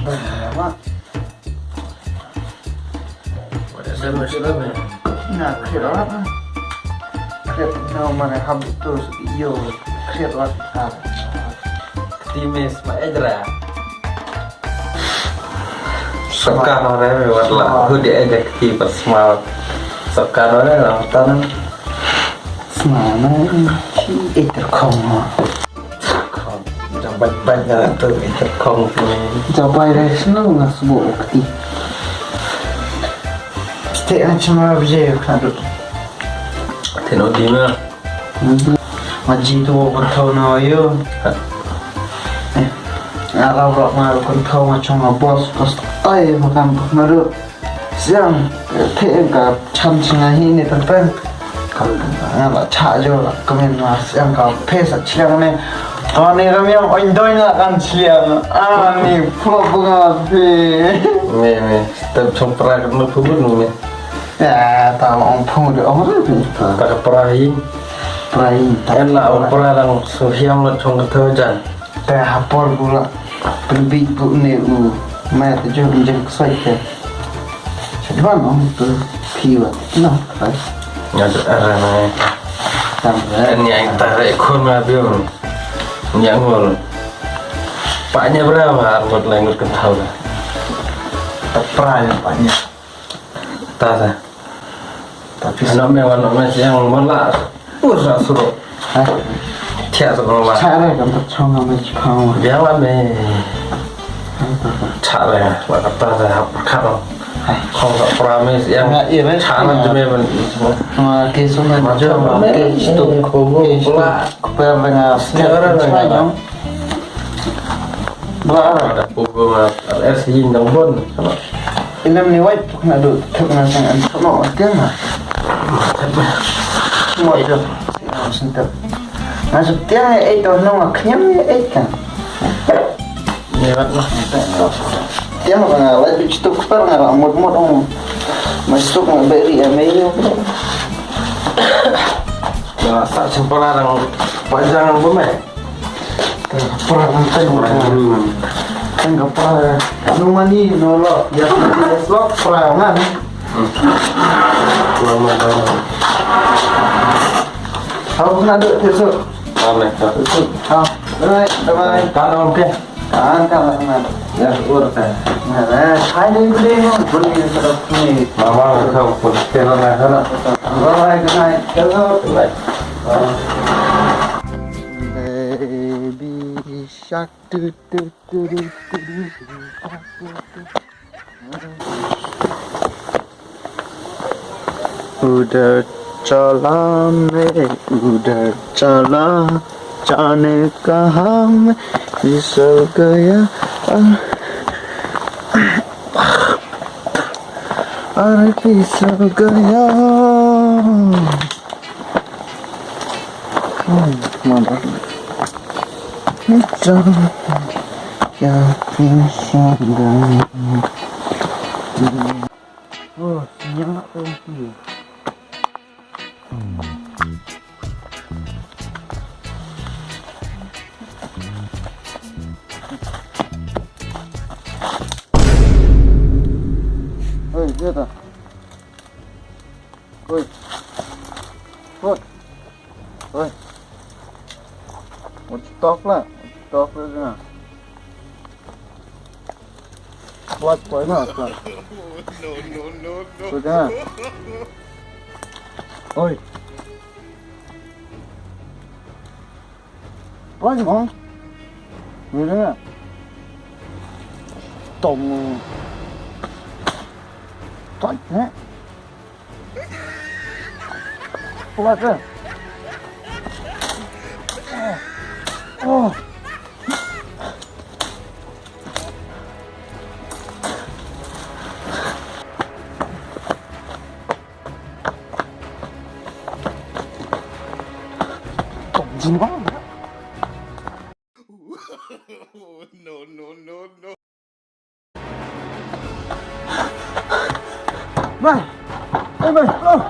Apa? Ada masalah ni. Nah, kira apa? Kira nama mana habis tu yo kira apa? Timis Maedra. Sekarang orang lewat lah. Hudi ada kipas mal. Sekarang orang lewat tanah. Semana intercom. Jambat banyak tu intercom ni. Jabai resno nggak sebuah ukti. Setiap macam apa je kan? Tengok di mana? Maji tu aku tahu na yo. Arab malu aku tahu macam bos ay makan malu. Siang tega cham chinga ini tentang kalau cajo lah kemen mas yang kau pesa siang ni. Kalau ni kami yang enjoy nak kan siang. Ni pulau bunga ni. Ni, setiap compra kena pun ni. Ya, tahu orang pun dia orang tu. Tak perahi. Perahi. Enak orang perang sosial lah cong keterjan. Teh hapor pula. Pelbik tu ni mai tu jom kesaik. Jadi mana tu kiwa. Nah, kan. Nyata arah ni. Sampai Ni yang tarik kon mabion. Yang mul. Paknya berapa? Armut lengut kentau dah. terperai paknya. Tak. Tapi Anak mewah yang malas. Usah suruh. Tiada sekolah. cara kan tercong sama cikau. Biarlah me. Cara lah kata saya berkata. Kau tak promise yang cara tu memang. Kisah macam itu pula kepengen sekarang. Berapa? Ada pukul RC yang pun. Ilam ni white nak duduk tengah sangat semua tengah. Semua tu. Sentuh. Masuk tiang itu nama kenyam kan. Ni kan. Tiang mana white beach tu kupar ngara mod orang. Masuk nak beri amayo. Rasa sembarang panjang pun meh. Perang tengok. Tengok perang. Rumah ni nolak. Ya sudah slot perangan. Lama. Aku nak duduk besok. Lama. Besok. Bye. Kalau okey. Kan. Ya, urut saya. Nah, saya ni boleh sedap ni. Mama kau pun kena nak. Bye. Good night. Hello. Baik. Baby shark do. उधर चला मैं उधर चला जाने कहाँ मैं फिसल गया अरे फिसल गया मदर क्या फिसल गया oh sinyal tu oi dia tak oi stop lah jangan buat poin lah no sudah oi apa ni bang ni dengar tom tak buat ke oh no. Bye. Oh.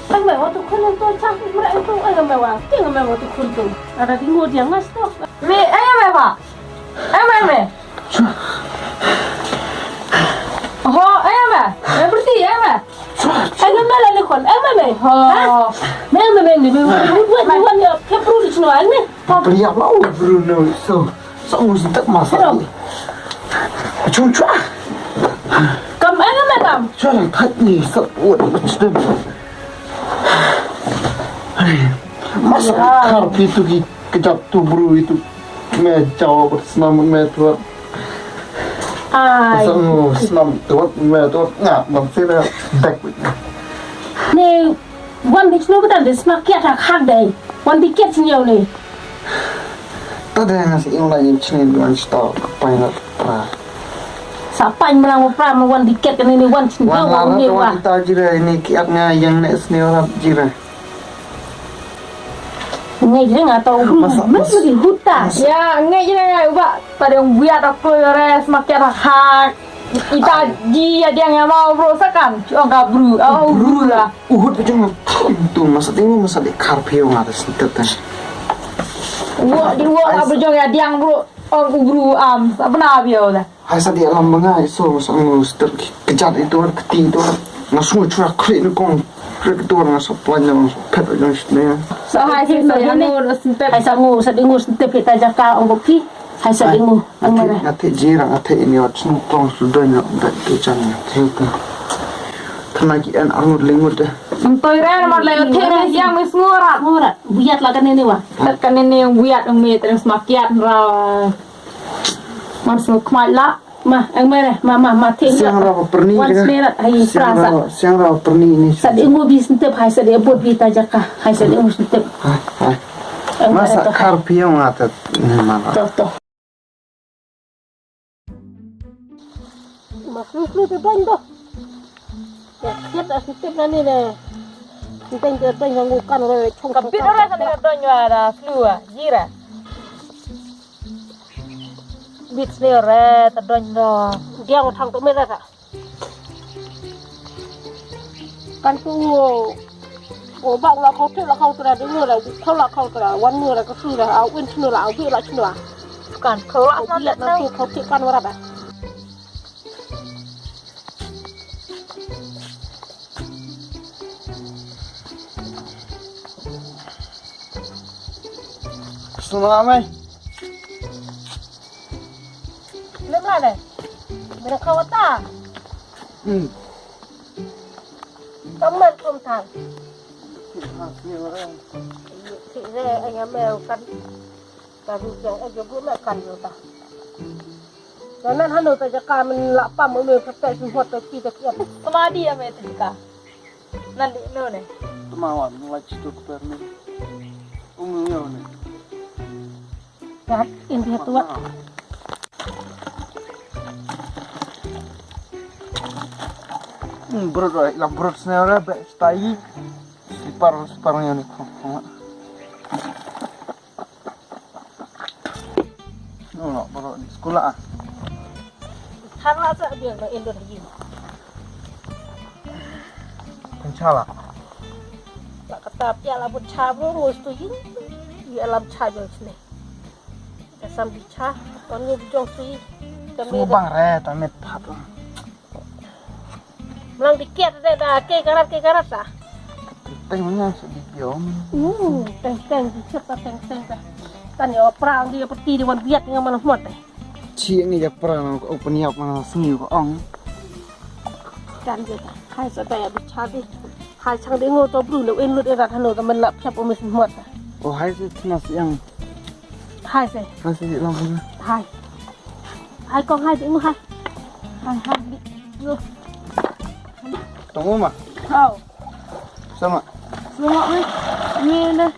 Anh bảo tôi không lên tôi chắc wa ting me mo tu kun tu ada tinggu dia ngas tu me ayam me pa ayam me oh ayam me berarti ayam me ayam me la lekon ayam me ha me ni buat ni ke perlu di sini ni Beriak lah Bruno. So mesti tak masak. Cuma kam ayam me kam Jangan tak ni sebut macam masa karp itu kejap tu bro itu macam bersenam macam ai senam tu macam ngap macam dak ni wan di sini betul smak kiat hak deh wan di kiat sini ni tadi nasi yang lain cini dua stok kepainat pra siapa yang bilang pra wan di kiat kan ini wan sini wan ni lara kita jira ini kiatnya yang nak seni orang jira ngay je nggak tahu masih di hutan ya ngay je nggak ubah pada yang biar aku res makin hak kita ji ada yang mau berusakan nggak buru lah uhud macam tu masa tengok masa di karpio ngada sentet kan di luar berjong ya diang bro buru apa nak biar dah hai sa di alam bangai so masa sentet kejat itu keti itu ngasung curah krik ni kong krik itu orang sopan yang pet yang sini so hai sih so yang ni hai sangu sedingu sentep kita jaka orang pi hai sedingu angmana ate jirang ate ini wat sentong sudah nak dak tu jangan cerita tenagi an angut lingut dah Entoi ren mar le the yang mis ngurat buyat lah kan ini wah kan ini yang buyat yang me terus makiat ra man semua kemai lah mah yang mana mah ting siang rawa perni siang rawa perni ini sadi ngu bis ntep hai sadi abot bi tajaka hai sadi ngu ntep masa karpio ngatat mana to masuk tu ban tu ya kita ntep nani le Tentang tentang yang bukan oleh cong kapit orang kan dengan ada flu jira bit sore terdonyo dia mau thang tu merah kan tu bang lah kau tu lah kau tu dah dengar lah kau tu dah wan mula kau tu dah awin cina lah awin lah cina kan kau lihat nanti kau tu kan orang dah Semua amai. Lemah deh. Mereka kawata. Kamar kumtan. Si ayam mel kan. Tapi jangan juga makan juga. Jangan hanu saja kami lapam umur petai semua terci terciat. Kemadi ya mereka juga. Nanti none. Temawan mulai citu perni. Umumnya ni. Ya, ini tua. Berdoa, lah berdoa senara baik stay. Separuhnya ni kong. No, berdoa di sekolah. Harus ada dia nak Indo lagi. Pencala. Nak kata piala buat cabur, mesti ini alam cabur sini. Asam bica, kon ngu jong sui. Subang re, tamet pat. Melang dikit dah ke karat dah. Tengoknya sedih biom. Teng cerita teng. Kan ya perang dia peti di wan biat dengan mana semua teh. Cie ni je perang open up mana sengi ko ong. Kan dia hai saya bica di. Hai sang dengo to bru lu en lu erat hanu ta men lap siap umis semua teh. Oh hai tu nas yang Hai saya. masih lampu. Hai. Hai con hai dengo hai. Hai di. Lu. Tunggu mah. Kau. Sama. Semua ni dah.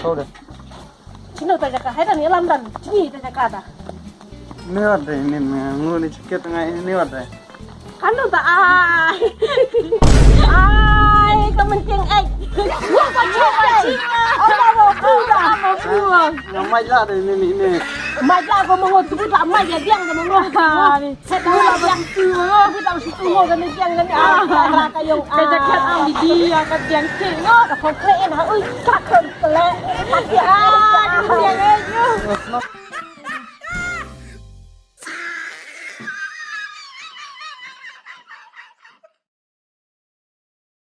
Kau dah. Cina tak jaga, hai dah ni alam dan cini tak jaga dah. Ni ada ini mengu ni ciket tengah ini ada. Anu tak ai kemencing Gua pancing. Mau pulang. Yang mai lah ada ini. Mai lah kau mau tu tak mai dia diam kau mau. Saya tahu lah yang tu, kita situ semua kena tiang kan ah kayong Kerja kat am di dia kat yang cik no. komplain ha ui kat pelak tapi tiang aja